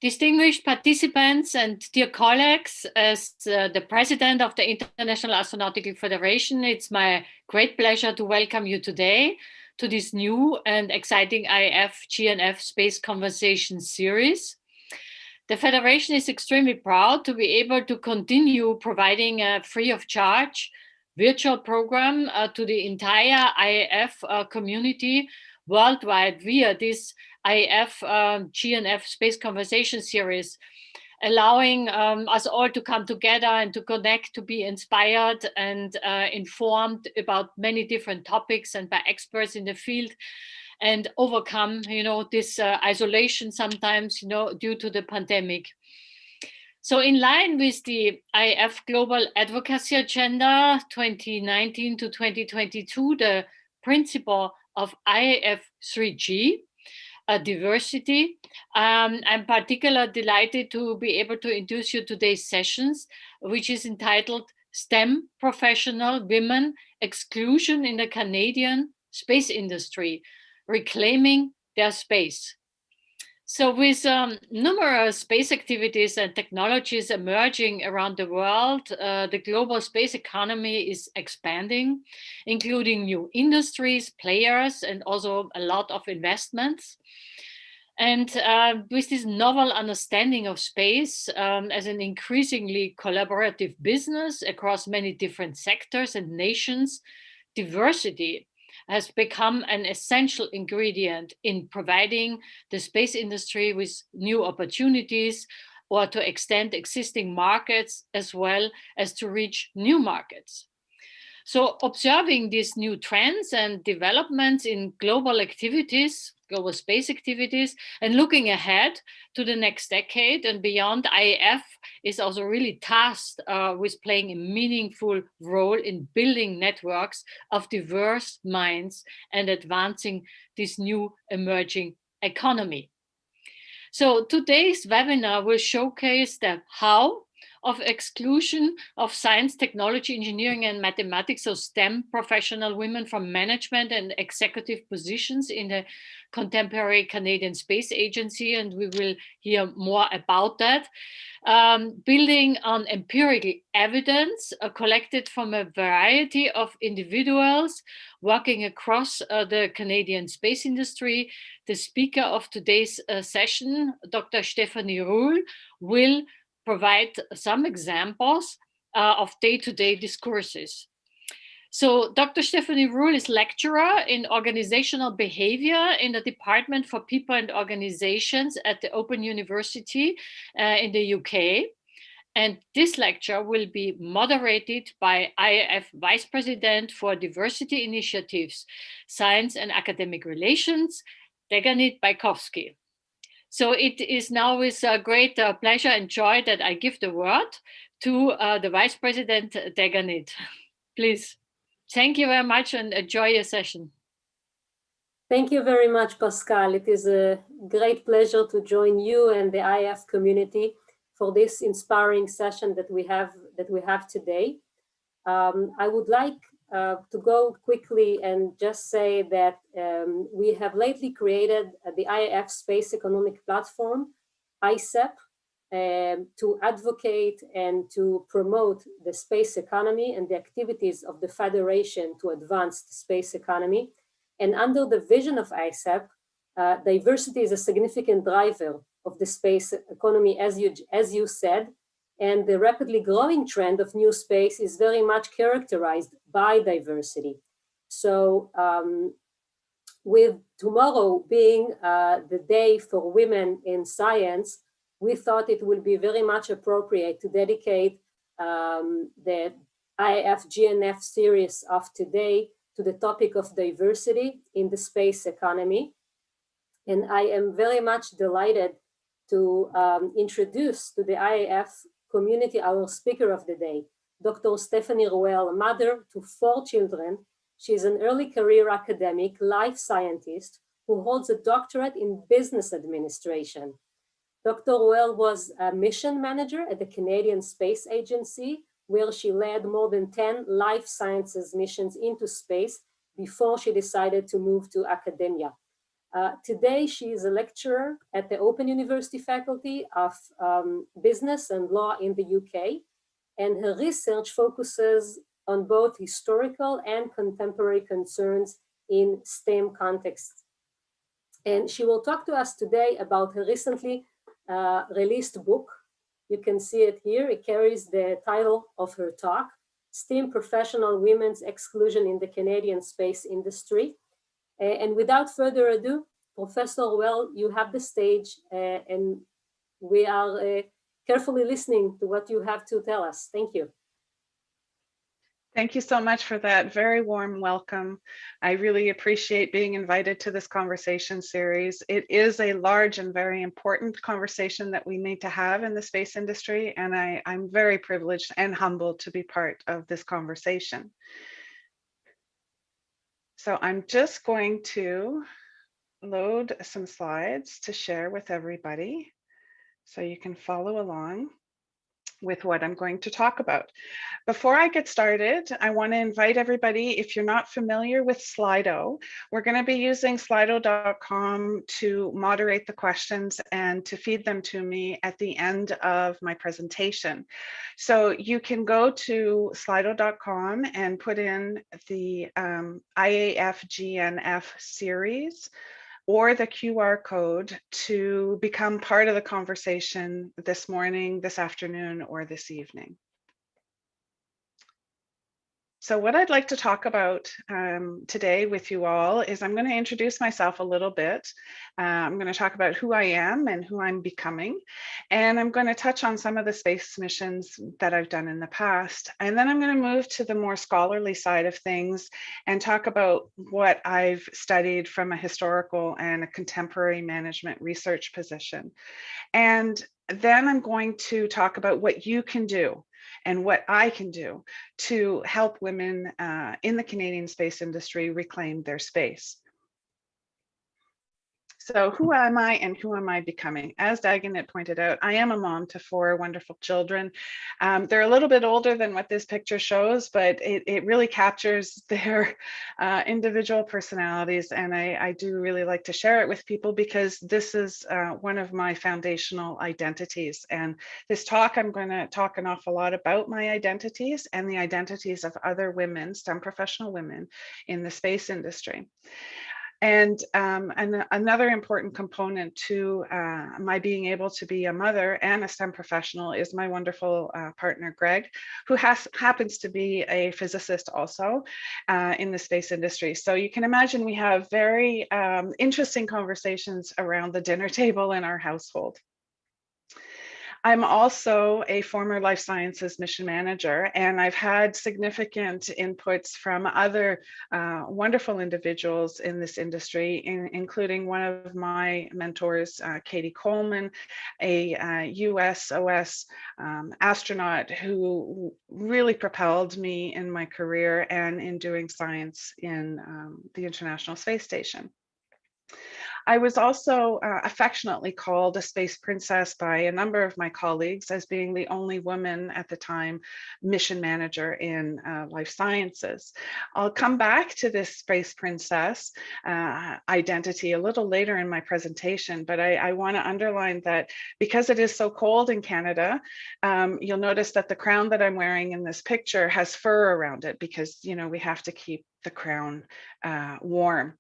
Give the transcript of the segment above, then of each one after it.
Distinguished participants and dear colleagues, as the president of the International Astronautical Federation, it's my great pleasure to welcome you today to this new and exciting IF-GNF Space Conversation series. The Federation is extremely proud to be able to continue providing a free of charge virtual program to the entire IAF community worldwide via this IF GNF Space Conversation series, allowing us all to come together and to connect, to be inspired and informed about many different topics and by experts in the field, and overcome, this isolation sometimes, due to the pandemic. So in line with the IF Global Advocacy Agenda 2019 to 2022, the principle of IF 3G, diversity. I'm particularly delighted to be able to introduce you today's sessions, which is entitled STEM Professional Women Exclusion in the Canadian Space Industry, Reclaiming Their Space. So with numerous space activities and technologies emerging around the world, the global space economy is expanding, including new industries, players, and also a lot of investments. And with this novel understanding of space as an increasingly collaborative business across many different sectors and nations, diversity has become an essential ingredient in providing the space industry with new opportunities or to extend existing markets as well as to reach new markets. So observing these new trends and developments in global activities, global space activities, and looking ahead to the next decade and beyond, IAF is also really tasked with playing a meaningful role in building networks of diverse minds and advancing this new emerging economy. So today's webinar will showcase the how of exclusion of science, technology, engineering, and mathematics, so STEM professional women from management and executive positions in the contemporary Canadian Space Agency, and we will hear more about that. Building on empirical evidence collected from a variety of individuals working across the Canadian space industry. The speaker of today's session, Dr. Stefanie Ruel, will provide some examples of day-to-day discourses. So Dr. Stefanie Ruel is lecturer in organizational behavior in the Department for People and Organizations at the Open University in the UK. And this lecture will be moderated by IAF Vice President for Diversity Initiatives, Science and Academic Relations, Deganit Bajkowski. So it is now with great pleasure and joy that I give the word to the Vice President Deganit. Please. Thank you very much and enjoy your session. Thank you very much, Pascal. It is a great pleasure to join you and the IF community for this inspiring session that we have today. I would like to go quickly and just say that we have lately created the IAF Space Economic Platform, ICEP, to advocate and to promote the space economy and the activities of the Federation to advance the space economy. And under the vision of ICEP, diversity is a significant driver of the space economy, as you said, and the rapidly growing trend of new space is very much characterized by diversity. So with tomorrow being the day for women in science, we thought it would be very much appropriate to dedicate the IF-GNF series of today to the topic of diversity in the space economy. And I am very much delighted to introduce to the IAF community our speaker of the day, Dr. Stefanie Ruel, mother to 4 children. She's an early career academic, life scientist, who holds a doctorate in business administration. Dr. Ruel was a mission manager at the Canadian Space Agency, where she led more than 10 life sciences missions into space before she decided to move to academia. Today, she is a lecturer at the Open University Faculty of Business and Law in the UK, and her research focuses on both historical and contemporary concerns in STEM contexts. And she will talk to us today about her recently released book. You can see it here. It carries the title of her talk, STEM Professional Women's Exclusion in the Canadian Space Industry. And without further ado, Professor Ruel, you have the stage, and we are carefully listening to what you have to tell us. Thank you. Thank you so much for that very warm welcome. I really appreciate being invited to this conversation series. It is a large and very important conversation that we need to have in the space industry, and I'm very privileged and humbled to be part of this conversation. So I'm just going to load some slides to share with everybody so you can follow along with what I'm going to talk about. Before I get started, I want to invite everybody, if you're not familiar with Slido, we're going to be using slido.com to moderate the questions and to feed them to me at the end of my presentation. So you can go to slido.com and put in the IAF-GNF series or the QR code to become part of the conversation this morning, this afternoon, or this evening. So what I'd like to talk about today with you all is I'm going to introduce myself a little bit. I'm going to talk about who I am and who I'm becoming. And I'm going to touch on some of the space missions that I've done in the past. And then I'm going to move to the more scholarly side of things and talk about what I've studied from a historical and a contemporary management research position. And then I'm going to talk about what you can do and what I can do to help women in the Canadian space industry reclaim their space. So who am I and who am I becoming? As Dagenit pointed out, I am a mom to 4 wonderful children. They're a little bit older than what this picture shows, but it really captures their individual personalities. And I do really like to share it with people because this is one of my foundational identities. And this talk, I'm going to talk an awful lot about my identities and the identities of other women, STEM professional women in the space industry. And another important component to my being able to be a mother and a STEM professional is my wonderful partner, Greg, who happens to be a physicist also in the space industry. So you can imagine we have very interesting conversations around the dinner table in our household. I'm also a former life sciences mission manager, and I've had significant inputs from other wonderful individuals in this industry, including one of my mentors, Katie Coleman, a USOS astronaut who really propelled me in my career and in doing science in the International Space Station. I was also affectionately called a space princess by a number of my colleagues as being the only woman at the time mission manager in life sciences. I'll come back to this space princess identity a little later in my presentation, but I want to underline that because it is so cold in Canada, you'll notice that the crown that I'm wearing in this picture has fur around it because, you know, we have to keep the crown warm.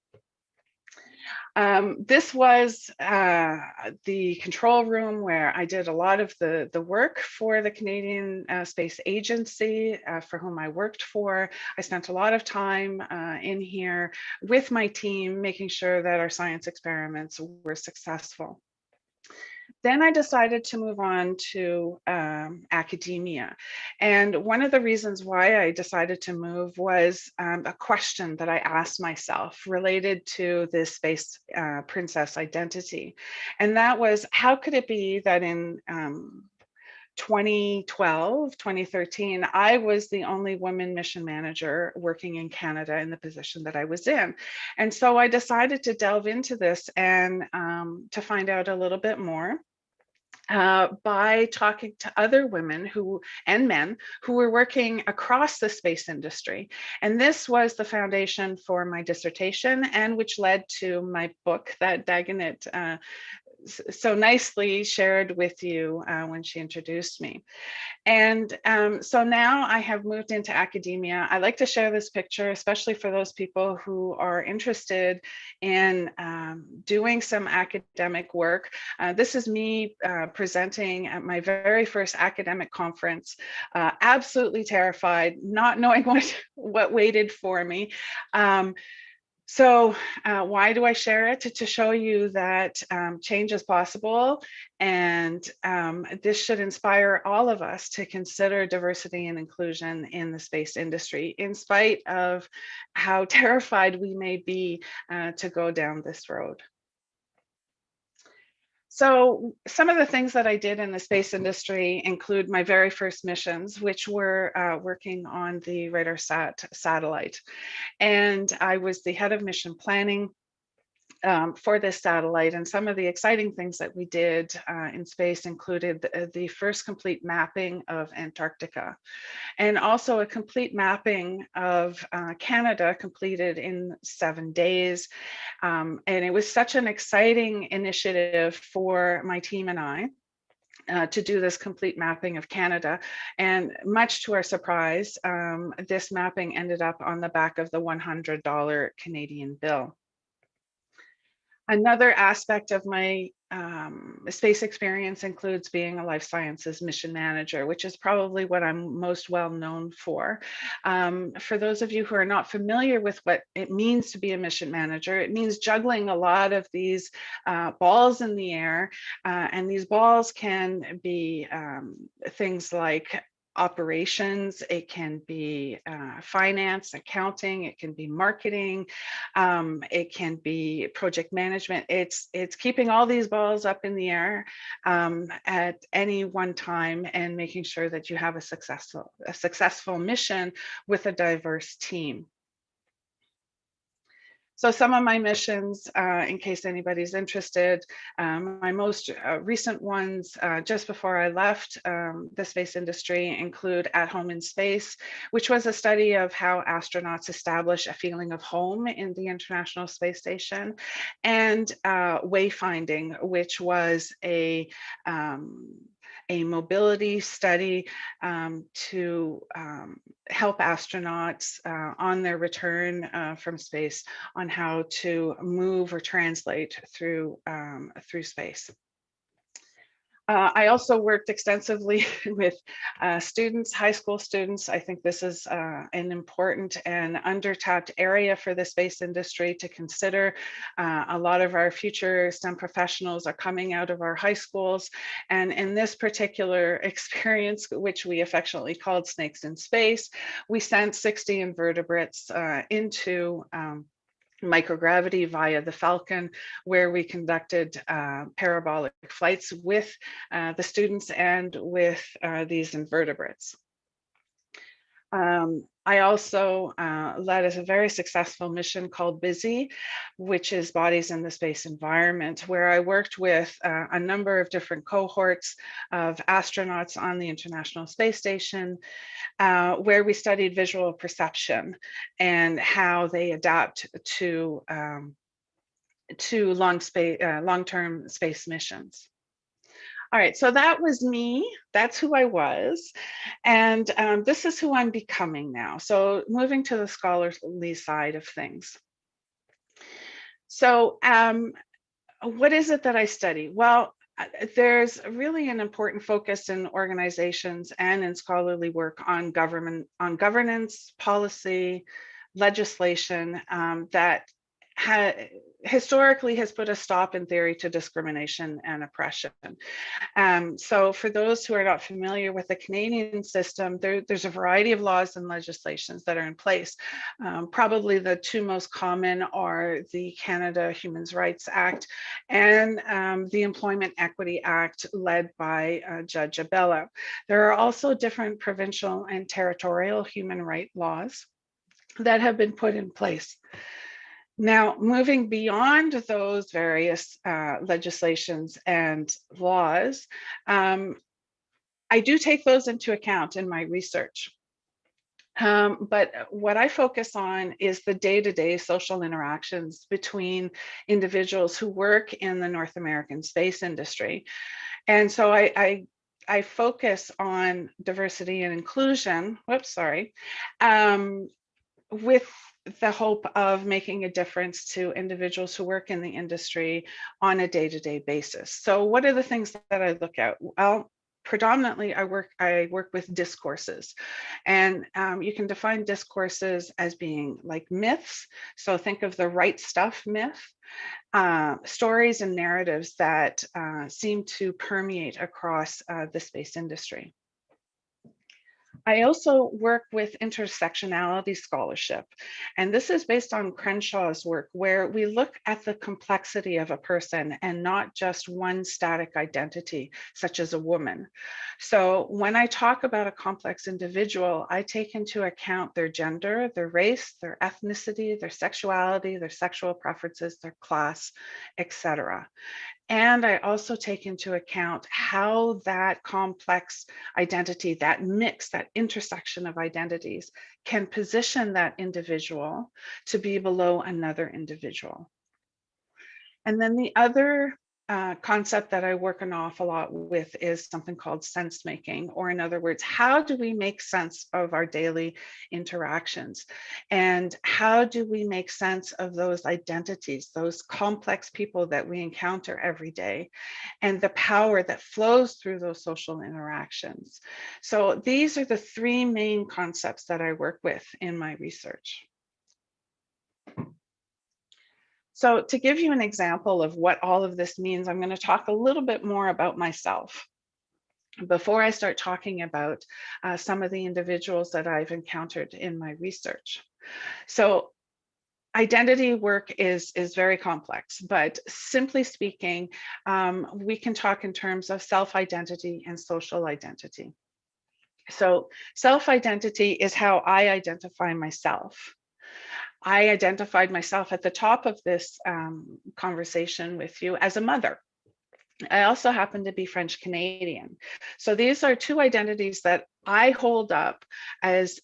This was the control room where I did a lot of the work for the Canadian Space Agency, for whom I worked for. I spent a lot of time in here with my team, making sure that our science experiments were successful. Then I decided to move on to academia. And one of the reasons why I decided to move was a question that I asked myself related to this space princess identity. And that was, how could it be that in 2012, 2013, I was the only woman mission manager working in Canada in the position that I was in. And so I decided to delve into this and to find out a little bit more. by talking to other women and men who were working across the space industry. And this was the foundation for my dissertation, and which led to my book that Dagenit so nicely shared with you when she introduced me. And so now I have moved into academia. I like to share this picture, especially for those people who are interested in doing some academic work. This is me presenting at my very first academic conference, absolutely terrified, not knowing what waited for me. So why do I share it? To show you that change is possible, and this should inspire all of us to consider diversity and inclusion in the space industry, in spite of how terrified we may be to go down this road. So some of the things that I did in the space industry include my very first missions, which were working on the RADARSAT satellite. And I was the head of mission planning for this satellite. And some of the exciting things that we did in space included the first complete mapping of Antarctica, and also a complete mapping of Canada completed in 7 days. And it was such an exciting initiative for my team and I to do this complete mapping of Canada. And much to our surprise, this mapping ended up on the back of the $100 Canadian bill. Another aspect of my space experience includes being a life sciences mission manager, which is probably what I'm most well known for. For those of you who are not familiar with what it means to be a mission manager, it means juggling a lot of these balls in the air, and these balls can be things like operations, it can be finance, accounting, it can be marketing, it can be project management. It's keeping all these balls up in the air at any one time and making sure that you have a successful mission with a diverse team. So some of my missions, in case anybody's interested, my most recent ones just before I left the space industry include At Home in Space, which was a study of how astronauts establish a feeling of home in the International Space Station, and Wayfinding, which was a mobility study to help astronauts on their return from space on how to move or translate through space. I also worked extensively with students, high school students. I think this is an important and undertapped area for the space industry to consider. A lot of our future STEM professionals are coming out of our high schools. And in this particular experience, which we affectionately called Snakes in Space, we sent 60 invertebrates into microgravity via the Falcon, where we conducted parabolic flights with the students and with these invertebrates. I also led a very successful mission called BUSY, which is Bodies in the Space Environment, where I worked with a number of different cohorts of astronauts on the International Space Station, where we studied visual perception and how they adapt to long-term space missions. All right, so that was me. That's who I was. And this is who I'm becoming now. So moving to the scholarly side of things. So what is it that I study? Well, there's really an important focus in organizations and in scholarly work on governance, policy, legislation that historically has put a stop in theory to discrimination and oppression. So for those who are not familiar with the Canadian system, there's a variety of laws and legislations that are in place. Probably the two most common are the Canada Human Rights Act and the Employment Equity Act led by Judge Abella. There are also different provincial and territorial human rights laws that have been put in place. Now, moving beyond those various legislations and laws, I do take those into account in my research. But what I focus on is the day-to-day social interactions between individuals who work in the North American space industry. And so I focus on diversity and inclusion, with the hope of making a difference to individuals who work in the industry on a day-to-day basis. So what are the things that I look at? Well, predominantly I work with discourses, and you can define discourses as being like myths. So think of the right stuff myth, stories and narratives that seem to permeate across the space industry. I also work with intersectionality scholarship, and this is based on Crenshaw's work, where we look at the complexity of a person and not just one static identity, such as a woman. So when I talk about a complex individual, I take into account their gender, their race, their ethnicity, their sexuality, their sexual preferences, their class, etc. And I also take into account how that complex identity, that mix, that intersection of identities can position that individual to be below another individual. And then the other concept that I work an awful lot with is something called sense making, or in other words, how do we make sense of our daily interactions? And how do we make sense of those identities, those complex people that we encounter every day, and the power that flows through those social interactions? So these are the three main concepts that I work with in my research. So to give you an example of what all of this means, I'm going to talk a little bit more about myself before I start talking about some of the individuals that I've encountered in my research. So identity work is very complex, but simply speaking, we can talk in terms of self-identity and social identity. So self-identity is how I identify myself. I identified myself at the top of this conversation with you as a mother. I also happen to be French Canadian. So these are two identities that I hold up as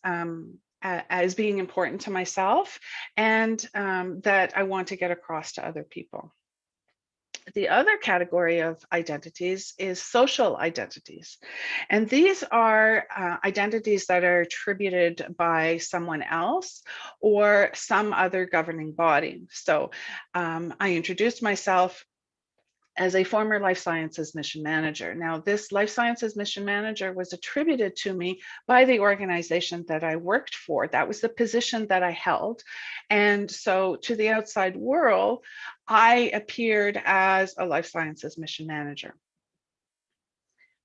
being important to myself, and that I want to get across to other people. The other category of identities is social identities. And these are identities that are attributed by someone else or some other governing body. So I introduced myself as a former life sciences mission manager. Now, this life sciences mission manager was attributed to me by the organization that I worked for. That was the position that I held. And so to the outside world, I appeared as a life sciences mission manager.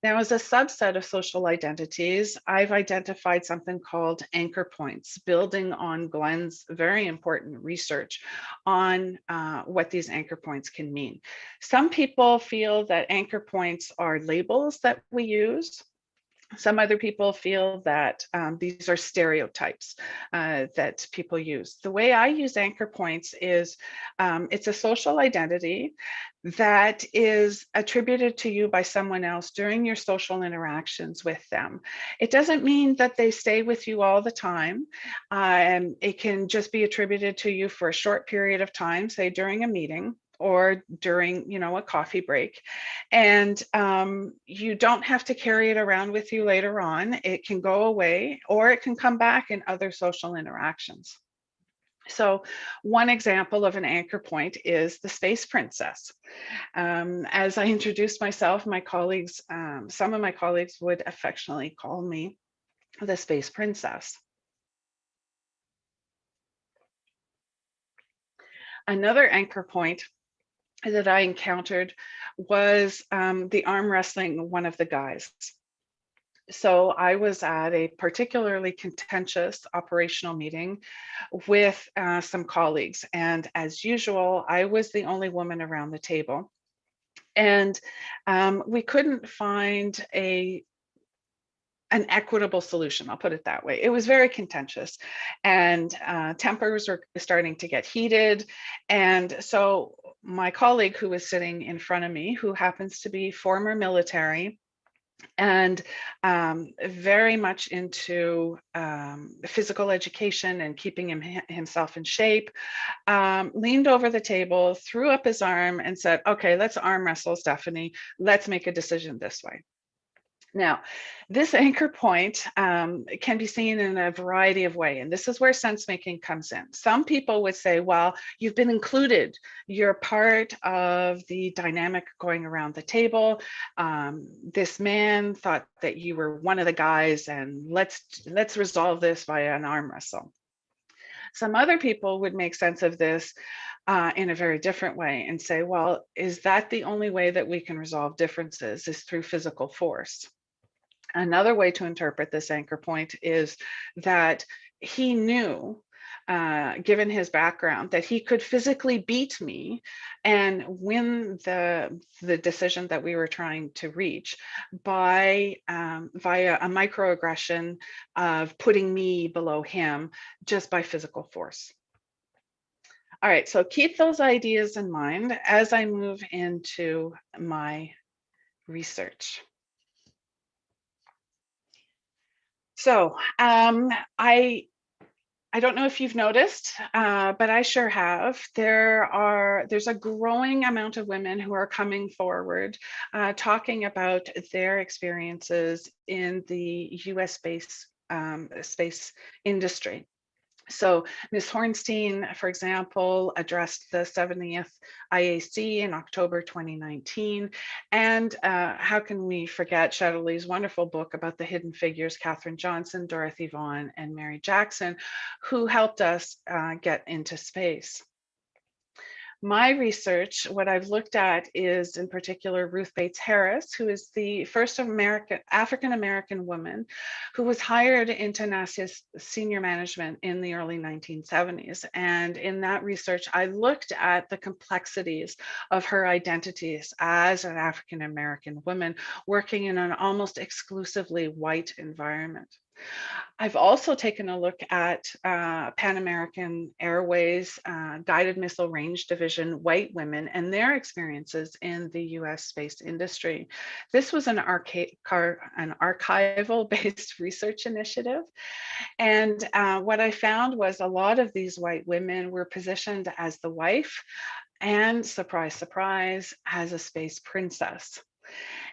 Now, as a subset of social identities, I've identified something called anchor points, building on Glenn's very important research on what these anchor points can mean. Some people feel that anchor points are labels that we use. Some other people feel that these are stereotypes that people use. The way I use anchor points is it's a social identity that is attributed to you by someone else during your social interactions with them. It doesn't mean that they stay with you all the time. It can just be attributed to you for a short period of time, say during a meeting, or during, a coffee break. And you don't have to carry it around with you later on. It can go away, or it can come back in other social interactions. So one example of an anchor point is the Space Princess. As I introduced myself, my colleagues, some of my colleagues would affectionately call me the Space Princess. Another anchor point that I encountered was the arm wrestling one of the guys. So I was at a particularly contentious operational meeting with some colleagues, and as usual, I was the only woman around the table. And we couldn't find a an equitable solution. I'll put it that way. It was very contentious, and tempers were starting to get heated. And so my colleague who was sitting in front of me, who happens to be former military and very much into physical education and keeping himself in shape, leaned over the table, threw up his arm and said, okay, let's arm wrestle, Stefanie. Let's make a decision this way. Now, this anchor point can be seen in a variety of ways, and this is where sense making comes in. Some people would say, well, you've been included. You're part of the dynamic going around the table. This man thought that you were one of the guys, and let's resolve this via an arm wrestle. Some other people would make sense of this in a very different way and say, well, is that the only way that we can resolve differences is through physical force? Another way to interpret this anchor point is that he knew, given his background, that he could physically beat me and win the decision that we were trying to reach by via a microaggression of putting me below him just by physical force. All right, so keep those ideas in mind as I move into my research. So I don't know if you've noticed, but I sure have. There's a growing amount of women who are coming forward, talking about their experiences in the US space industry. So Ms. Hornstein, for example, addressed the 70th IAC in October 2019. And how can we forget Shadowlee's wonderful book about the hidden figures, Katherine Johnson, Dorothy Vaughan, and Mary Jackson, who helped us get into space. My research, what I've looked at is in particular Ruth Bates Harris, who is the first African-American woman who was hired into NASA's senior management in the early 1970s. And in that research, I looked at the complexities of her identities as an African-American woman working in an almost exclusively white environment. I've also taken a look at Pan American Airways Guided Missile Range Division white women and their experiences in the US space industry. This was an archival-based research initiative. And what I found was a lot of these white women were positioned as the wife and, surprise, surprise, as a space princess.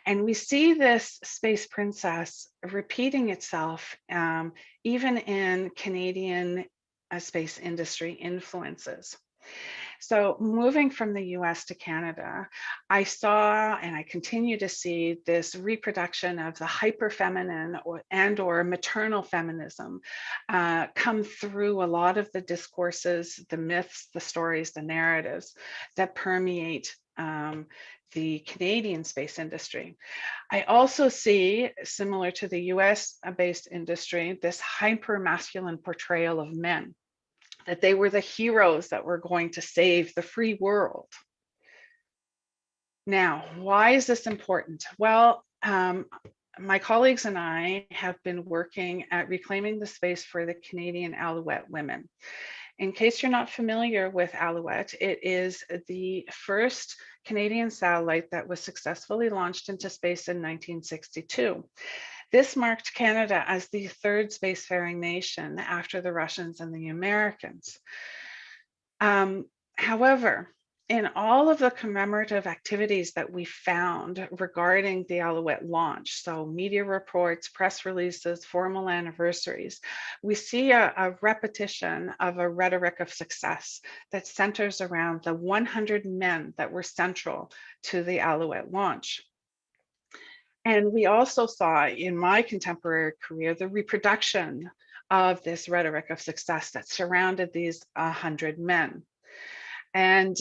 And we see this space princess repeating itself even in Canadian space industry influences. So moving from the US to Canada, I saw and I continue to see this reproduction of the hyper-feminine or maternal feminism come through a lot of the discourses, the myths, the stories, the narratives that permeate the Canadian space industry. I also see, similar to the US-based industry, this hyper-masculine portrayal of men, that they were the heroes that were going to save the free world. Now, why is this important? Well, my colleagues and I have been working at reclaiming the space for the Canadian Alouette women. In case you're not familiar with Alouette, it is the first Canadian satellite that was successfully launched into space in 1962. This marked Canada as the third spacefaring nation after the Russians and the Americans. However, in all of the commemorative activities that we found regarding the Alouette launch, so media reports, press releases, formal anniversaries, we see a repetition of a rhetoric of success that centers around the 100 men that were central to the Alouette launch. And we also saw in my contemporary career the reproduction of this rhetoric of success that surrounded these 100 men. And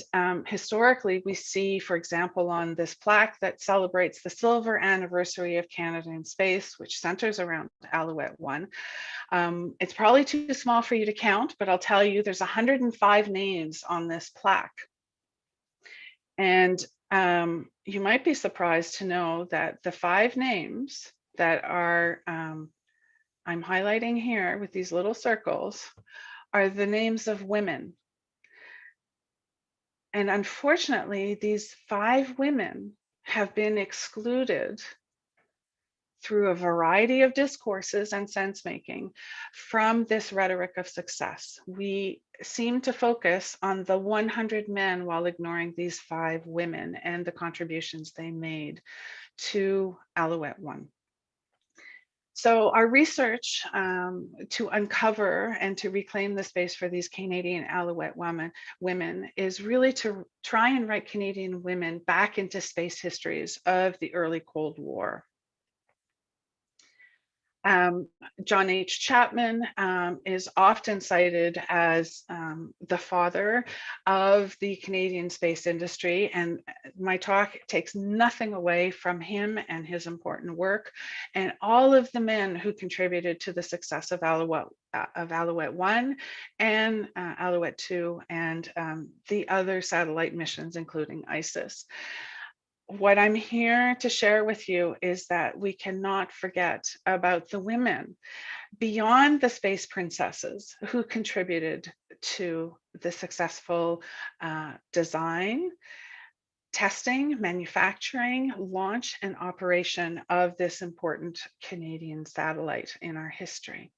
historically, we see, for example, on this plaque that celebrates the silver anniversary of Canada in space, which centers around Alouette 1. It's probably too small for you to count, but I'll tell you there's 105 names on this plaque. And you might be surprised to know that the 5 names that are, I'm highlighting here with these little circles, are the names of women. And unfortunately, these 5 women have been excluded through a variety of discourses and sense making from this rhetoric of success. We seem to focus on the 100 men while ignoring these 5 women and the contributions they made to Alouette One. So our research to uncover and to reclaim the space for these Canadian Alouette women is really to try and write Canadian women back into space histories of the early Cold War. John H. Chapman is often cited as the father of the Canadian space industry, and my talk takes nothing away from him and his important work and all of the men who contributed to the success of Alouette 1 and Alouette 2 and the other satellite missions, including ISIS. What I'm here to share with you is that we cannot forget about the women beyond the space princesses who contributed to the successful design, testing, manufacturing, launch, and operation of this important Canadian satellite in our history.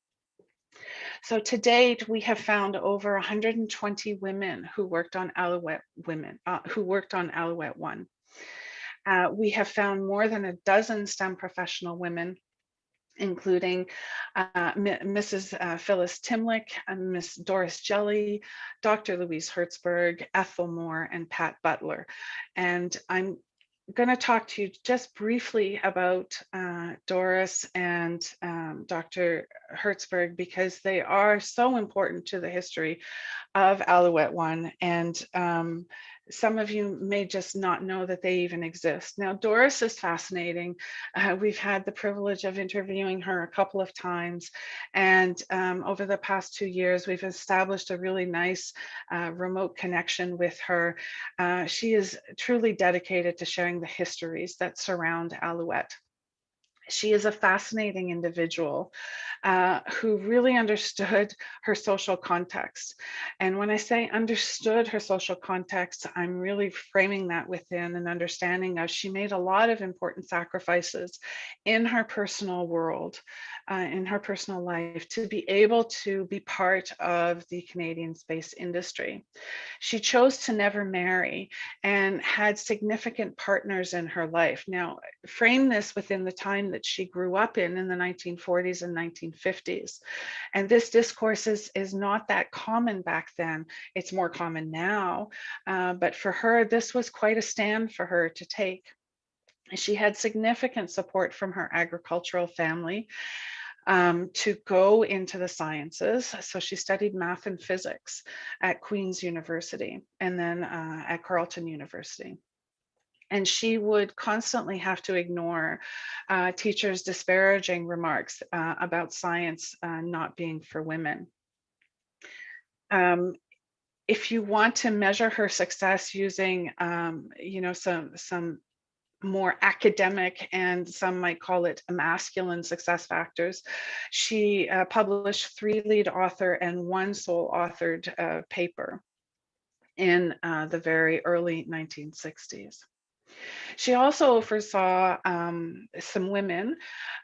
So to date, we have found over 120 women who worked on Alouette 1. We have found more than a dozen STEM professional women, including Mrs. Phyllis Timlick, Miss Doris Jelly, Dr. Louise Hertzberg, Ethel Moore, and Pat Butler. And I'm going to talk to you just briefly about Doris and Dr. Hertzberg because they are so important to the history of Alouette 1. And some of you may just not know that they even exist. Now, Doris is fascinating. We've had the privilege of interviewing her a couple of times. And over the past 2 years, we've established a really nice remote connection with her. She is truly dedicated to sharing the histories that surround Alouette. She is a fascinating individual who really understood her social context. And when I say understood her social context, I'm really framing that within an understanding of she made a lot of important sacrifices in her personal world, in her personal life, to be able to be part of the Canadian space industry. She chose to never marry and had significant partners in her life. Now, frame this within the time that she grew up in the 1940s and 1950s. And this discourse is not that common back then. It's more common now. But for her, this was quite a stand for her to take. She had significant support from her agricultural family to go into the sciences. So she studied math and physics at Queen's University and then at Carleton University. And she would constantly have to ignore teachers' disparaging remarks about science not being for women. If you want to measure her success using, some more academic and some might call it masculine success factors, she published 3 lead author and 1 sole authored paper in the very early 1960s. She also oversaw some women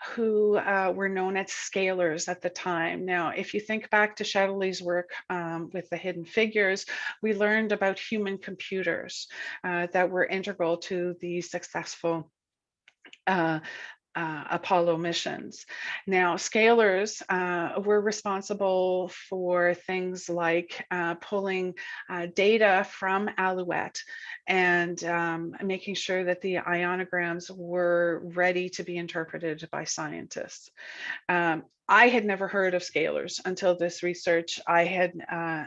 who were known as scalers at the time. Now, if you think back to Chatelain's work with the hidden figures, we learned about human computers that were integral to the successful Apollo missions. Now, scalers were responsible for things like pulling data from Alouette and making sure that the ionograms were ready to be interpreted by scientists. I had never heard of scalers until this research. I had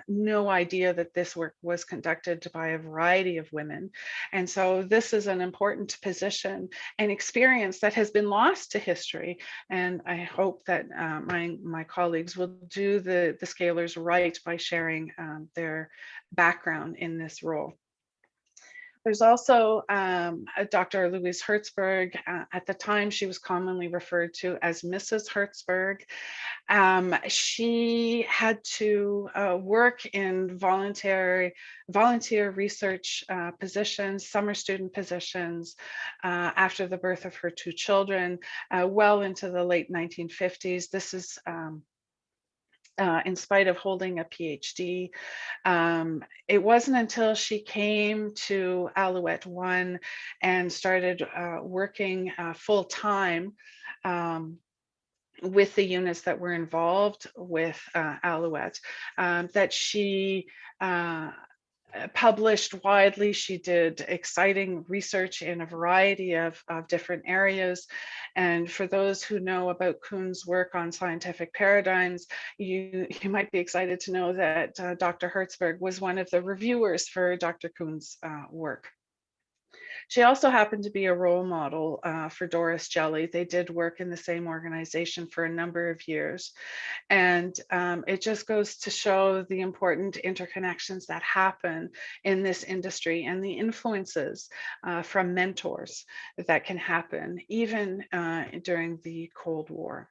no idea that this work was conducted by a variety of women. And so this is an important position and experience that has been lost to history. And I hope that my colleagues will do the scalers right by sharing their background in this role. There's also Dr. Louise Hertzberg. At the time, she was commonly referred to as Mrs. Hertzberg. She had to work in volunteer research positions, summer student positions, after the birth of her two children, well into the late 1950s. This is in spite of holding a PhD. It wasn't until she came to Alouette 1 and started working full-time with the units that were involved with Alouette, that she published widely. She did exciting research in a variety of different areas. And for those who know about Kuhn's work on scientific paradigms, you might be excited to know that Dr. Hertzberg was one of the reviewers for Dr. Kuhn's work. She also happened to be a role model for Doris Jelly. They did work in the same organization for a number of years. And it just goes to show the important interconnections that happen in this industry and the influences from mentors that can happen even during the Cold War.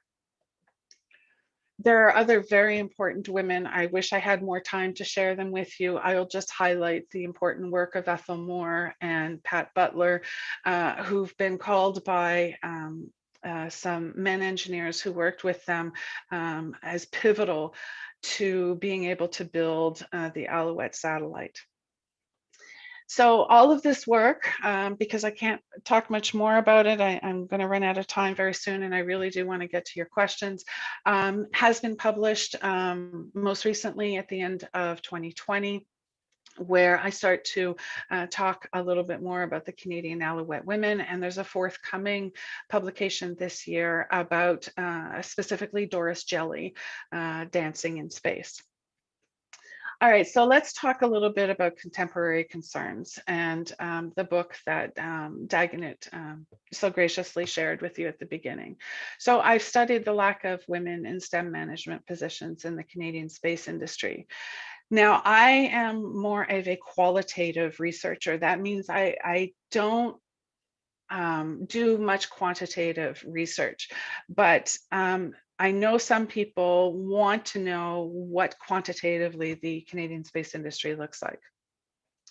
There are other very important women. I wish I had more time to share them with you. I'll just highlight the important work of Ethel Moore and Pat Butler, who've been called by some men engineers who worked with them as pivotal to being able to build the Alouette satellite. So all of this work, because I can't talk much more about it, I'm going to run out of time very soon, and I really do want to get to your questions, has been published most recently at the end of 2020, where I start to talk a little bit more about the Canadian Alouette women. And there's a forthcoming publication this year about specifically Doris Jelly, Dancing in Space. All right, so let's talk a little bit about contemporary concerns and the book that Dagonet so graciously shared with you at the beginning. So I've studied the lack of women in STEM management positions in the Canadian space industry. Now, I am more of a qualitative researcher. That means I don't do much quantitative research, but I know some people want to know what quantitatively the Canadian space industry looks like.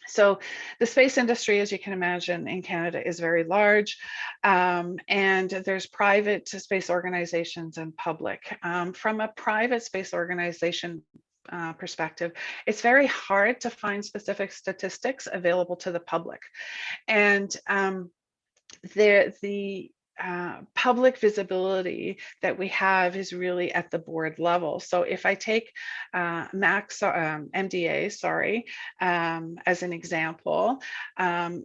So the space industry, as you can imagine, in Canada is very large, and there's private space organizations and public. From a private space organization perspective, it's very hard to find specific statistics available to the public. And the public visibility that we have is really at the board level. So if I take MDA, as an example,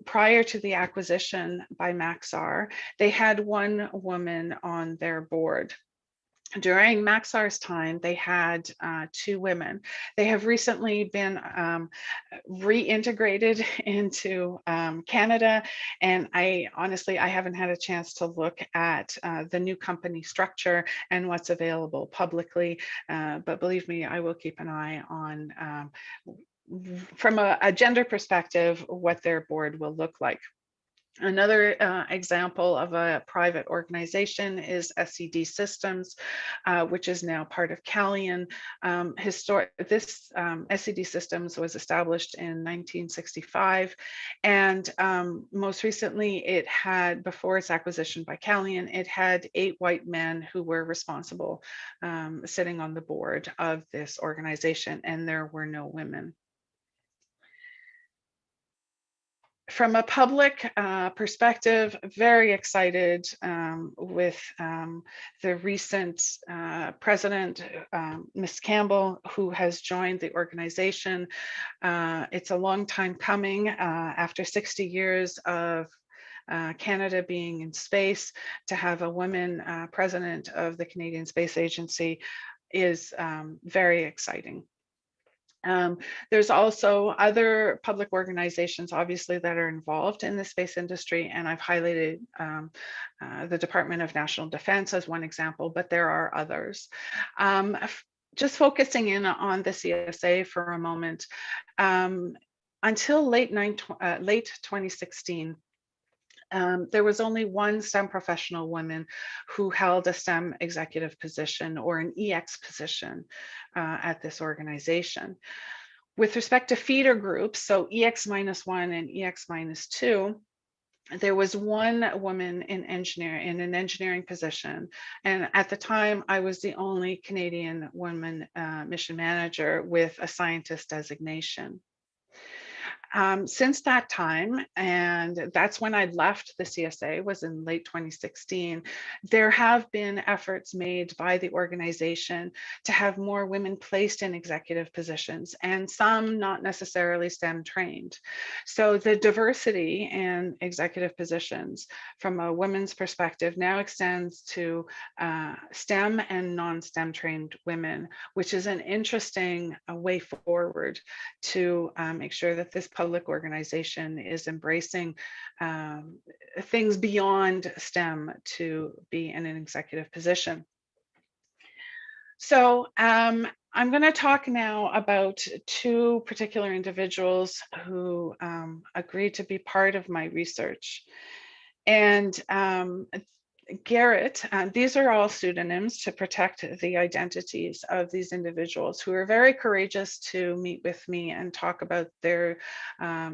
prior to the acquisition by Maxar, they had one woman on their board. During Maxar's time, they had two women. They have recently been reintegrated into Canada, and I haven't had a chance to look at the new company structure and what's available publicly, but believe me, I will keep an eye on, from a gender perspective, what their board will look like. Another example of a private organization is SED Systems, which is now part of Calian. This SED Systems was established in 1965, and most recently it had, before its acquisition by Calian, it had 8 white men who were responsible, sitting on the board of this organization, and there were no women. From a public perspective, very excited with the recent president, Ms. Campbell, who has joined the organization. It's a long time coming. After 60 years of Canada being in space, to have a woman president of the Canadian Space Agency is very exciting. There's also other public organizations, obviously, that are involved in the space industry, and I've highlighted the Department of National Defense as one example, but there are others. Just focusing in on the CSA for a moment, until late 2016, there was only one STEM professional woman who held a STEM executive position or an EX position at this organization. With respect to feeder groups, so EX-1 and EX-2, there was one woman in an engineering position. And at the time, I was the only Canadian woman mission manager with a scientist designation. Since that time, and that's when I left the CSA, was in late 2016, there have been efforts made by the organization to have more women placed in executive positions, and some not necessarily STEM trained. So the diversity in executive positions from a women's perspective now extends to STEM and non-STEM trained women, which is an interesting way forward to make sure that this public organization is embracing things beyond STEM to be in an executive position. So I'm going to talk now about two particular individuals who agreed to be part of my research. And Garrett, these are all pseudonyms to protect the identities of these individuals who are very courageous to meet with me and talk about their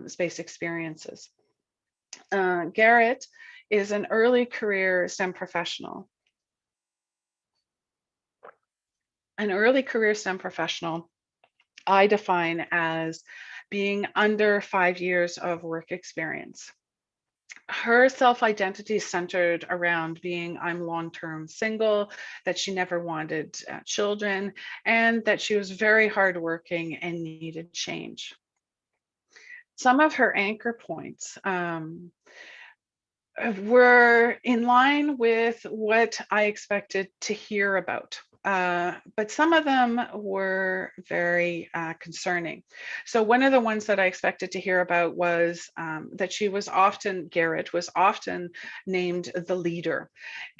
space experiences. Garrett is an early career STEM professional. An early career STEM professional I define as being under 5 years of work experience. Her self-identity centered around being I'm long-term single, that she never wanted children, and that she was very hardworking and needed change. Some of her anchor points were in line with what I expected to hear about. But some of them were very concerning. So one of the ones that I expected to hear about was that Garrett was often named the leader.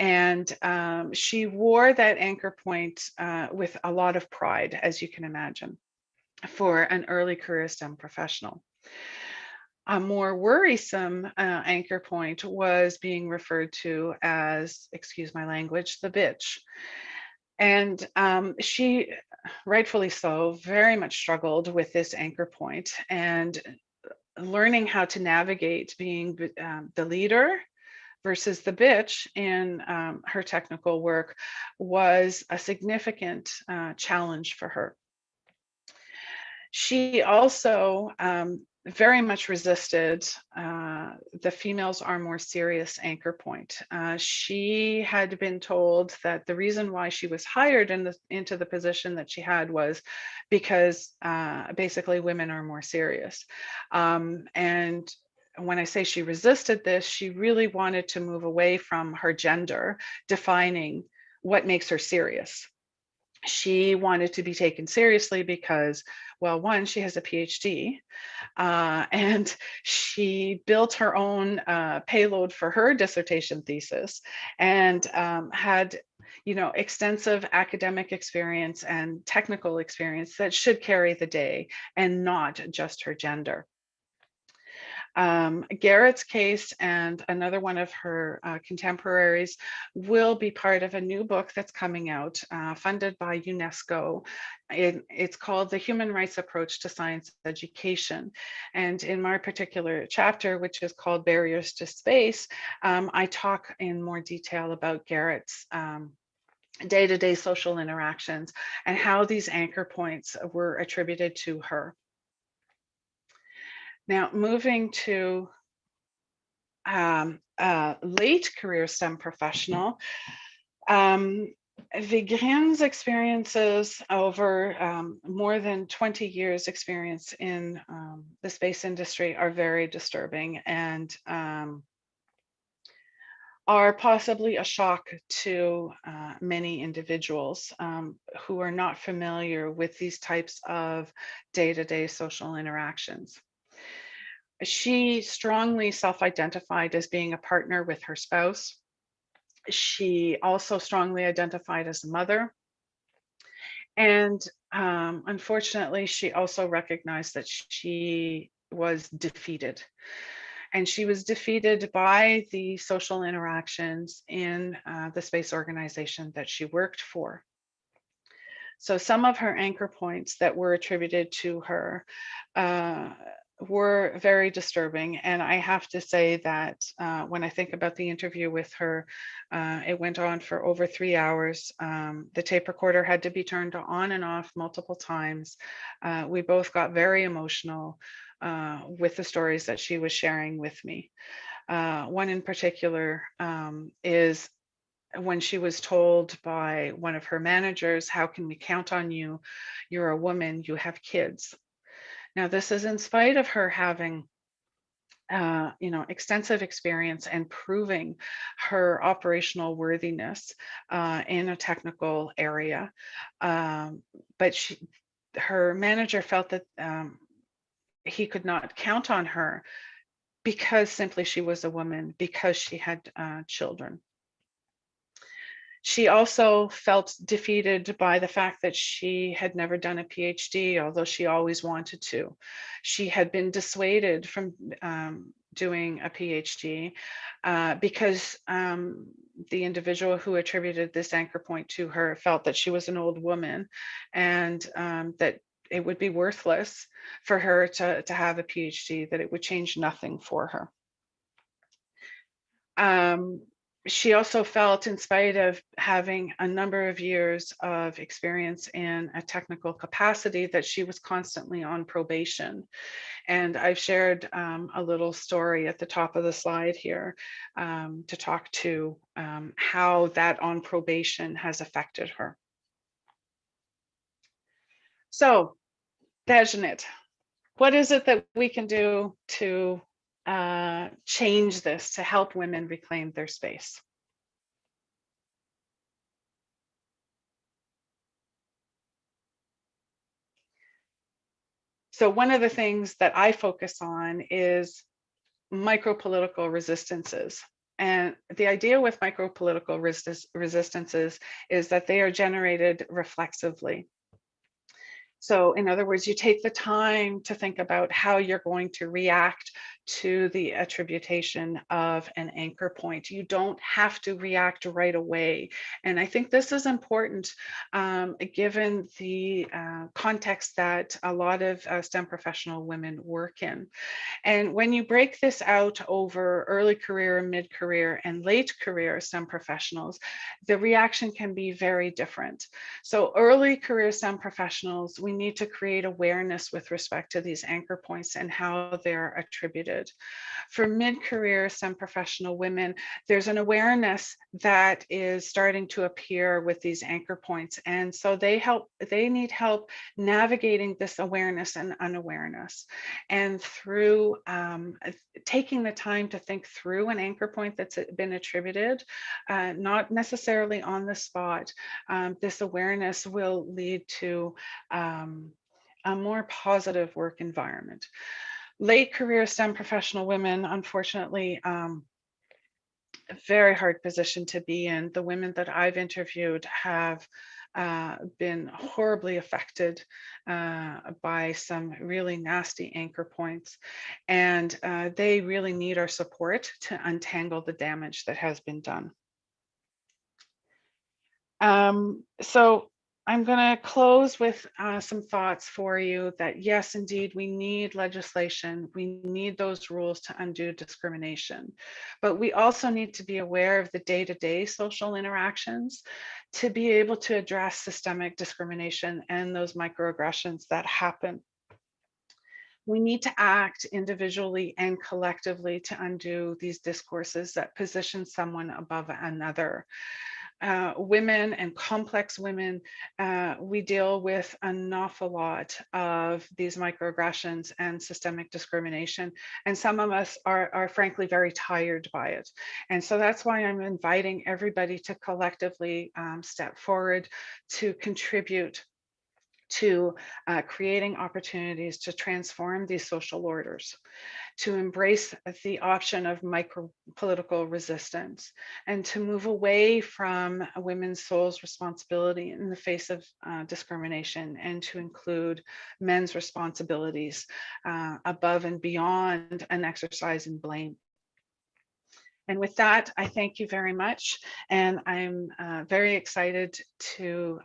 And she wore that anchor point with a lot of pride, as you can imagine, for an early career STEM professional. A more worrisome anchor point was being referred to as, excuse my language, the bitch. And she, rightfully so, very much struggled with this anchor point, and learning how to navigate being the leader versus the bitch in her technical work was a significant challenge for her. She also very much resisted the females are more serious anchor point. She had been told that the reason why she was hired into the position that she had was because basically women are more serious. And when I say she resisted this, she really wanted to move away from her gender defining what makes her serious. She wanted to be taken seriously because, well, one, she has a PhD, and she built her own payload for her dissertation thesis, and had, extensive academic experience and technical experience that should carry the day, and not just her gender. Garrett's case and another one of her contemporaries will be part of a new book that's coming out, funded by UNESCO. It's called The Human Rights Approach to Science Education. And in my particular chapter, which is called Barriers to Space, I talk in more detail about Garrett's day-to-day social interactions and how these anchor points were attributed to her. Now, moving to late career STEM professional, Vigrin's experiences over more than 20 years experience in the space industry are very disturbing and are possibly a shock to many individuals who are not familiar with these types of day-to-day social interactions. She strongly self-identified as being a partner with her spouse. She also strongly identified as a mother. And unfortunately, she also recognized that she was defeated. And she was defeated by the social interactions in the space organization that she worked for. So some of her anchor points that were attributed to her were very disturbing. And I have to say that when I think about the interview with her, it went on for over 3 hours. The tape recorder had to be turned on and off multiple times. We both got very emotional with the stories that she was sharing with me. One in particular is when she was told by one of her managers, "How can we count on you? You're a woman, you have kids." Now, this is in spite of her having extensive experience and proving her operational worthiness in a technical area. But her manager felt that he could not count on her because simply she was a woman, because she had children. She also felt defeated by the fact that she had never done a PhD, although she always wanted to. She had been dissuaded from doing a PhD because the individual who attributed this anchor point to her felt that she was an old woman and that it would be worthless for her to have a PhD, that it would change nothing for her. She also felt, in spite of having a number of years of experience in a technical capacity, that she was constantly on probation. And I've shared a little story at the top of the slide here to talk to how that on probation has affected her. So, Dejnit, what is it that we can do to change this, to help women reclaim their space? So one of the things that I focus on is micropolitical resistances. And the idea with micropolitical resistances is that they are generated reflexively. So in other words, you take the time to think about how you're going to react to the attribution of an anchor point. You don't have to react right away. And I think this is important given the context that a lot of STEM professional women work in. And when you break this out over early career, mid-career, and late career STEM professionals, the reaction can be very different. So early career STEM professionals, we need to create awareness with respect to these anchor points and how they're attributed. For mid-career STEM professional women, there's an awareness that is starting to appear with these anchor points. And so they need help navigating this awareness and unawareness. And through taking the time to think through an anchor point that's been attributed, not necessarily on the spot, this awareness will lead to a more positive work environment. Late career STEM professional women, unfortunately, a very hard position to be in. The women that I've interviewed have been horribly affected by some really nasty anchor points, and they really need our support to untangle the damage that has been done. So I'm going to close with some thoughts for you that yes, indeed, we need legislation. We need those rules to undo discrimination. But we also need to be aware of the day-to-day social interactions to be able to address systemic discrimination and those microaggressions that happen. We need to act individually and collectively to undo these discourses that position someone above another. Women and complex women, we deal with an awful lot of these microaggressions and systemic discrimination. And some of us are frankly very tired by it. And so that's why I'm inviting everybody to collectively step forward to contribute to creating opportunities to transform these social orders, to embrace the option of micro-political resistance, and to move away from women's souls' responsibility in the face of discrimination, and to include men's responsibilities above and beyond an exercise in blame. And with that, I thank you very much, and I'm very excited to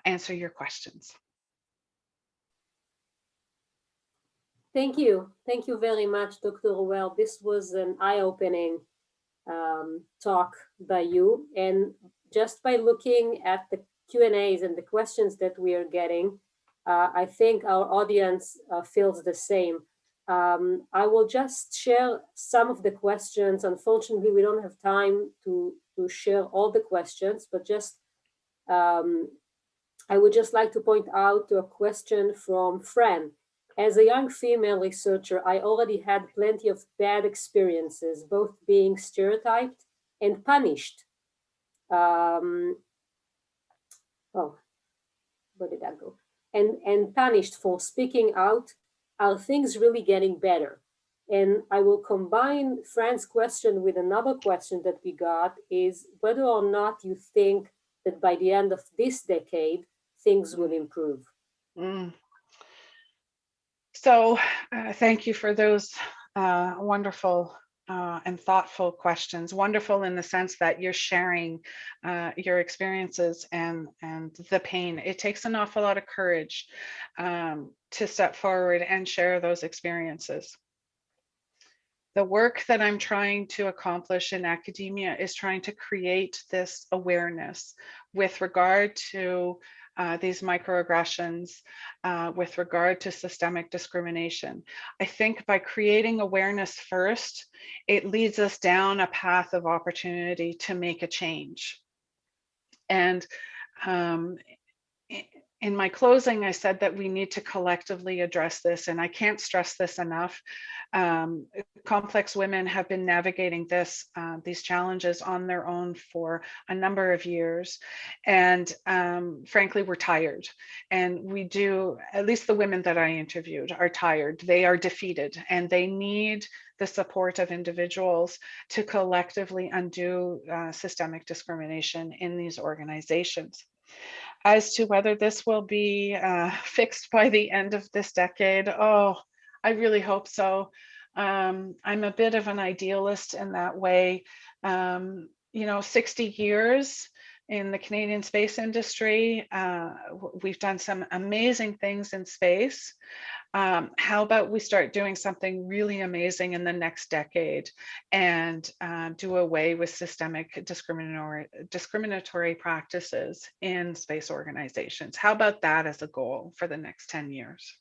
answer your questions. Thank you. Thank you very much, Dr. Ruel. This was an eye-opening talk by you. And just by looking at the Q&As and the questions that we are getting, I think our audience feels the same. I will just share some of the questions. Unfortunately, we don't have time to share all the questions, but just I would just like to point out to a question from Fran. As a young female researcher, I already had plenty of bad experiences, both being stereotyped and punished. Oh, where did that go? And punished for speaking out. Are things really getting better? And I will combine Fran's question with another question that we got, is whether or not you think that by the end of this decade, things will improve. So thank you for those wonderful and thoughtful questions. Wonderful in the sense that you're sharing your experiences and the pain. It takes an awful lot of courage to step forward and share those experiences. The work that I'm trying to accomplish in academia is trying to create this awareness with regard to these microaggressions, with regard to systemic discrimination. I think by creating awareness first, it leads us down a path of opportunity to make a change. And in my closing, I said that we need to collectively address this, and I can't stress this enough. Complex women have been navigating these challenges on their own for a number of years, and frankly, we're tired. And we do, at least the women that I interviewed are tired. They are defeated, and they need the support of individuals to collectively undo systemic discrimination in these organizations. As to whether this will be fixed by the end of this decade, oh, I really hope so. I'm a bit of an idealist in that way. 60 years in the Canadian space industry, we've done some amazing things in space. How about we start doing something really amazing in the next decade and do away with systemic discriminatory practices in space organizations? How about that as a goal for the next 10 years?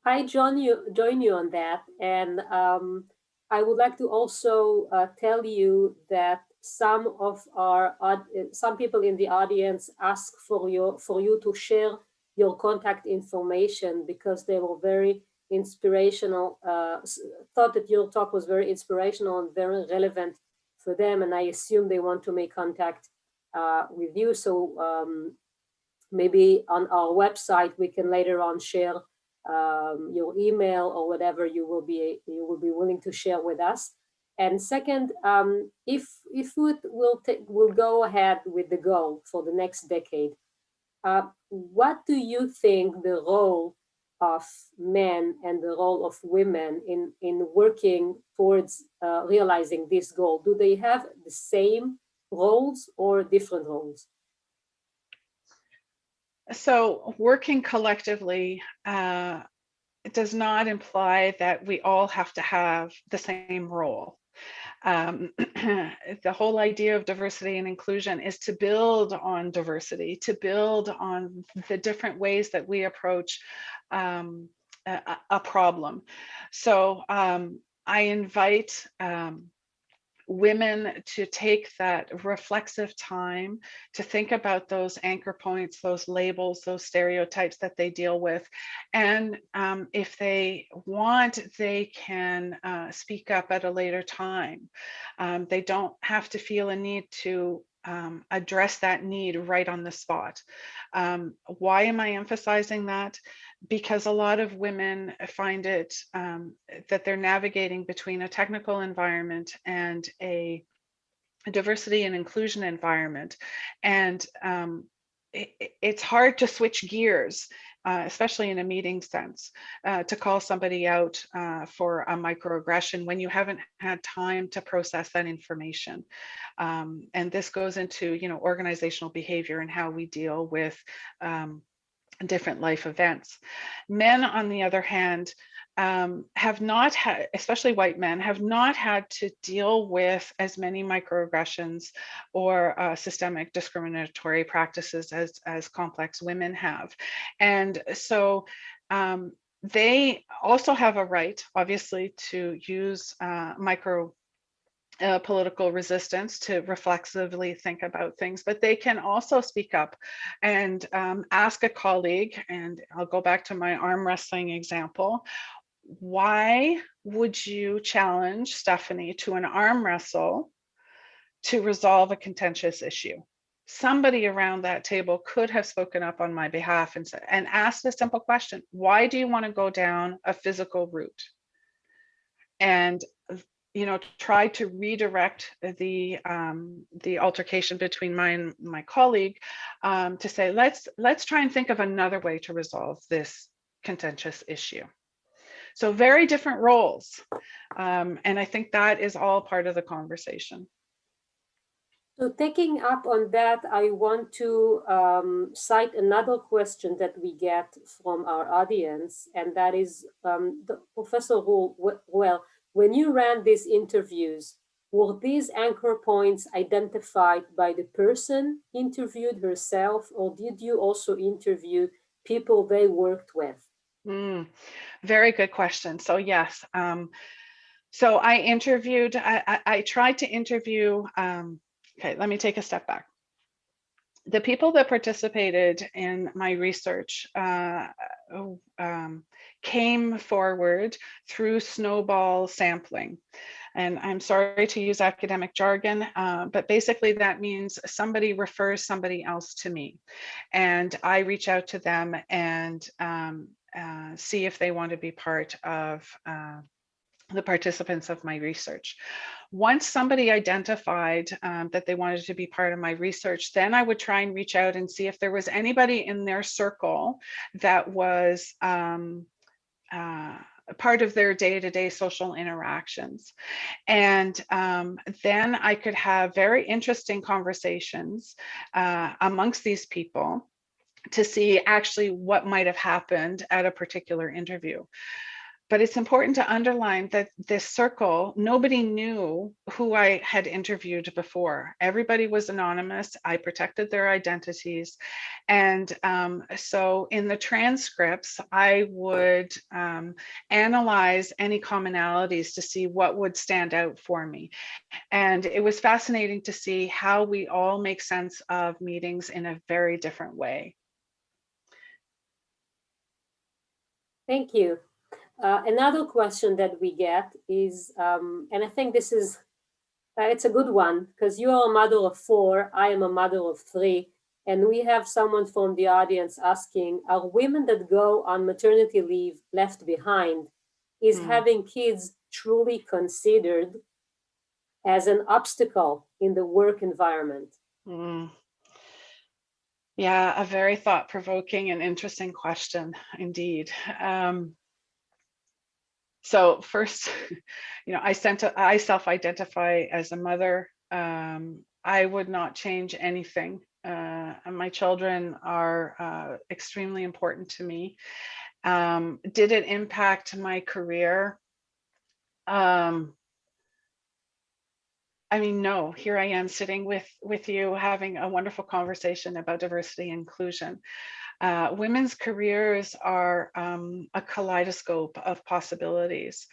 I join you on that, and I would like to also tell you that some people in the audience ask for you to share your contact information because they were very inspirational, thought that your talk was very inspirational and very relevant for them, and I assume they want to make contact with you. So maybe on our website we can later on share your email or whatever you will be willing to share with us. And second, if we'll go ahead with the goal for the next decade, what do you think the role of men and the role of women in working towards realizing this goal? Do they have the same roles or different roles? So working collectively it does not imply that we all have to have the same role. The whole idea of diversity and inclusion is to build on diversity, to build on the different ways that we approach a problem. So I invite women to take that reflexive time to think about those anchor points, those labels, those stereotypes that they deal with. And if they want, they can speak up at a later time. They don't have to feel a need to address that need right on the spot. Why am I emphasizing that? Because a lot of women find it that they're navigating between a technical environment and a diversity and inclusion environment. And it's hard to switch gears, especially in a meeting sense, to call somebody out for a microaggression when you haven't had time to process that information. And this goes into, organizational behavior and how we deal with different life events. Men, on the other hand, have not had, especially white men, have not had to deal with as many microaggressions or systemic discriminatory practices as complex women have. And so they also have a right, obviously, to use political resistance to reflexively think about things, but they can also speak up and ask a colleague, and I'll go back to my arm wrestling example. Why would you challenge Stefanie to an arm wrestle to resolve a contentious issue? Somebody around that table could have spoken up on my behalf and asked a simple question: why do you want to go down a physical route? And try to redirect the altercation between my colleague to say, let's try and think of another way to resolve this contentious issue. So very different roles. And I think that is all part of the conversation. So taking up on that, I want to cite another question that we get from our audience, and that is, Professor Ruel, when you ran these interviews, were these anchor points identified by the person interviewed herself, or did you also interview people they worked with? Very good question. So yes, so I interviewed, I tried to interview, okay, let me take a step back. The people that participated in my research came forward through snowball sampling. And I'm sorry to use academic jargon, but basically that means somebody refers somebody else to me. And I reach out to them and see if they want to be part of the participants of my research. Once somebody identified that they wanted to be part of my research, then I would try and reach out and see if there was anybody in their circle that was part of their day-to-day social interactions. And then I could have very interesting conversations amongst these people to see actually what might have happened at a particular interview. But it's important to underline that this circle, nobody knew who I had interviewed before. Everybody was anonymous. I protected their identities. And so in the transcripts, I would analyze any commonalities to see what would stand out for me. And it was fascinating to see how we all make sense of meetings in a very different way. Thank you. Another question that we get is, and I think this is, it's a good one, because you are a mother of 4, I am a mother of 3, and we have someone from the audience asking, are women that go on maternity leave left behind? Is having kids truly considered as an obstacle in the work environment? Yeah, a very thought-provoking and interesting question indeed. So first, I self-identify as a mother. I would not change anything. My children are extremely important to me. Did it impact my career? I mean, no, here I am sitting with you having a wonderful conversation about diversity and inclusion. Women's careers are a kaleidoscope of possibilities.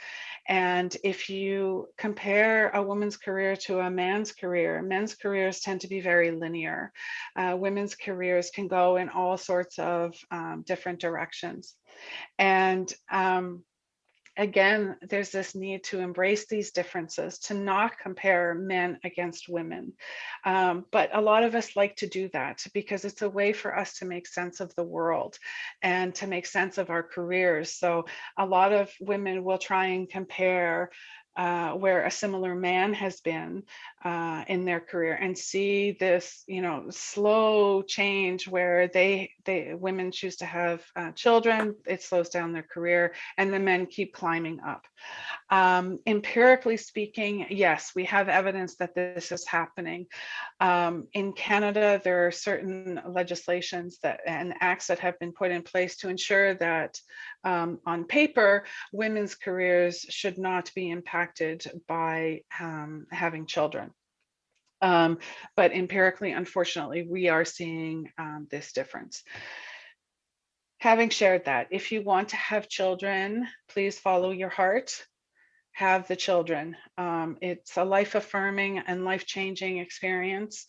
And if you compare a woman's career to a man's career, men's careers tend to be very linear. Women's careers can go in all sorts of different directions. And again, there's this need to embrace these differences, to not compare men against women. But a lot of us like to do that because it's a way for us to make sense of the world and to make sense of our careers. So a lot of women will try and compare where a similar man has been in their career and see this, slow change where women choose to have children. It slows down their career, and the men keep climbing up. Empirically speaking, yes, we have evidence that this is happening. In Canada, there are certain legislations and acts that have been put in place to ensure that on paper, women's careers should not be impacted by having children. But empirically, unfortunately, we are seeing this difference. Having shared that, if you want to have children, please follow your heart. Have the children. It's a life-affirming and life-changing experience.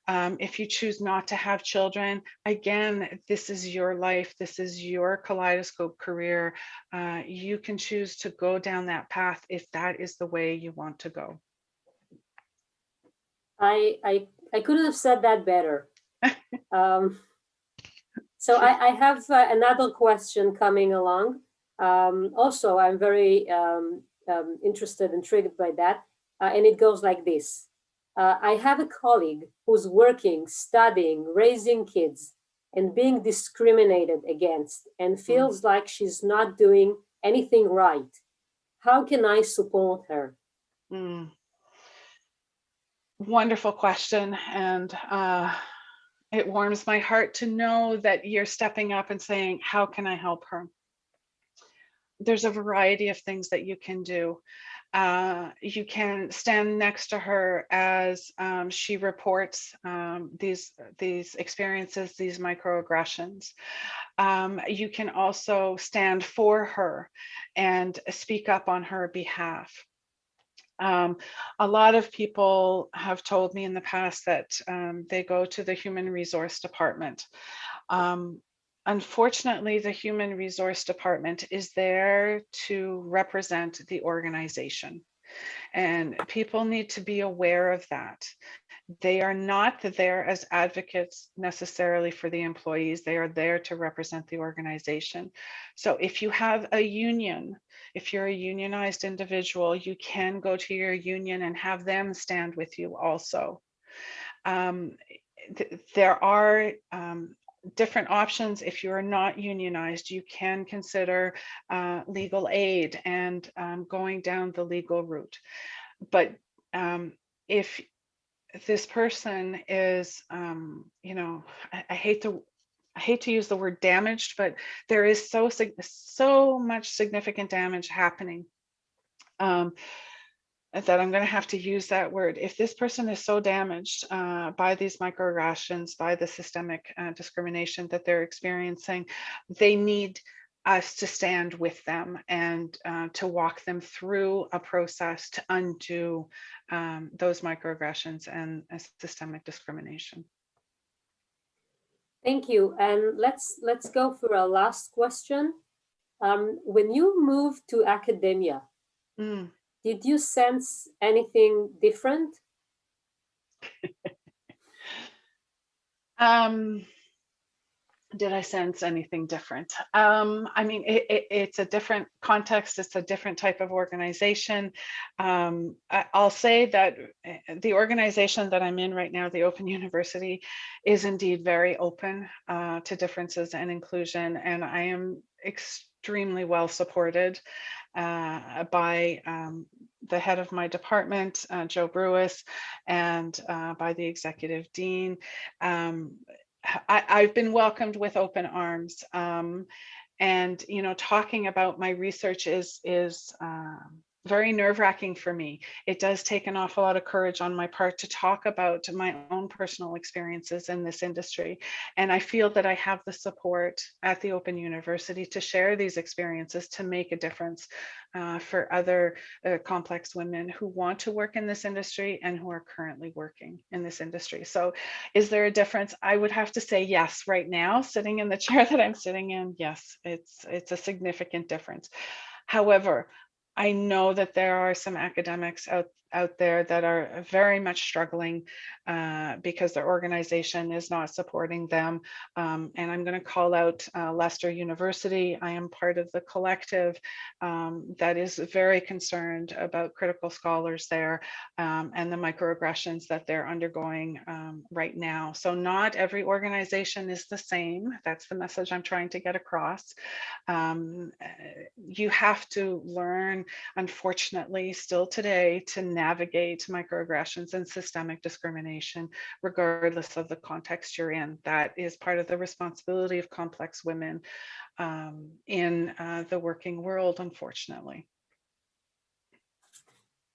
If you choose not to have children, again, this is your life. This is your kaleidoscope career. You can choose to go down that path if that is the way you want to go. I couldn't have said that better. So I have another question coming along. Also, I'm very interested, intrigued by that. And it goes like this. I have a colleague who's working, studying, raising kids, and being discriminated against, and feels like she's not doing anything right. How can I support her? Wonderful question. And it warms my heart to know that you're stepping up and saying, how can I help her? There's a variety of things that you can do. You can stand next to her as she reports these experiences, these microaggressions. You can also stand for her and speak up on her behalf. A lot of people have told me in the past that they go to the human resource department. Unfortunately, the human resource department is there to represent the organization, and people need to be aware of that. They are not there as advocates necessarily for the employees. They are there to represent the organization. So if you have a union, if you're a unionized individual, you can go to your union and have them stand with you also. There are different options. If you are not unionized, you can consider legal aid and going down the legal route. But if this person is, I hate to use the word damaged, but there is so much significant damage happening that I'm going to have to use that word. If this person is so damaged by these microaggressions, by the systemic discrimination that they're experiencing, they need us to stand with them and to walk them through a process to undo those microaggressions and systemic discrimination. Thank you. And let's go for our last question. When you moved to academia, did you sense anything different? Did I sense anything different? I mean, it's a different context. It's a different type of organization. I'll say that the organization that I'm in right now, the Open University, is indeed very open to differences and inclusion. And I am extremely well supported by the head of my department, Joe Brewis, and by the executive dean. I've been welcomed with open arms, and talking about my research is very nerve-wracking for me. It does take an awful lot of courage on my part to talk about my own personal experiences in this industry, and I feel that I have the support at the Open University to share these experiences to make a difference for other complex women who want to work in this industry and who are currently working in this industry. So is there a difference? I would have to say yes. Right now, sitting in the chair that I'm sitting in, yes, it's a significant difference. However, I know that there are some academics out there that are very much struggling because their organization is not supporting them. And I'm going to call out Leicester University. I am part of the collective that is very concerned about critical scholars there and the microaggressions that they're undergoing right now. So not every organization is the same. That's the message I'm trying to get across. You have to learn, unfortunately, still today, to navigate microaggressions and systemic discrimination, regardless of the context you're in. That is part of the responsibility of complex women in the working world, unfortunately.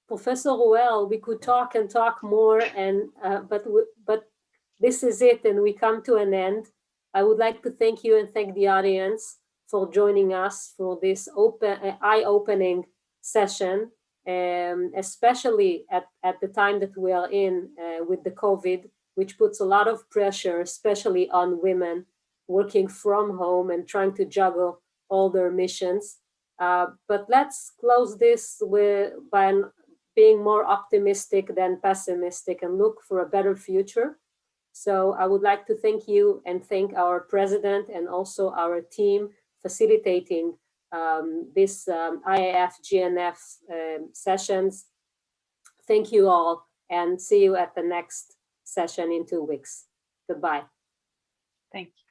Professor Ruel, we could talk and talk more, and but this is it, and we come to an end. I would like to thank you and thank the audience for joining us for this eye-opening session, especially at the time that we are in with the COVID, which puts a lot of pressure, especially on women working from home and trying to juggle all their missions. But let's close this by being more optimistic than pessimistic and look for a better future. So I would like to thank you and thank our president and also our team facilitating this IAF GNF sessions. Thank you all, and see you at the next session in 2 weeks. Goodbye. Thank you.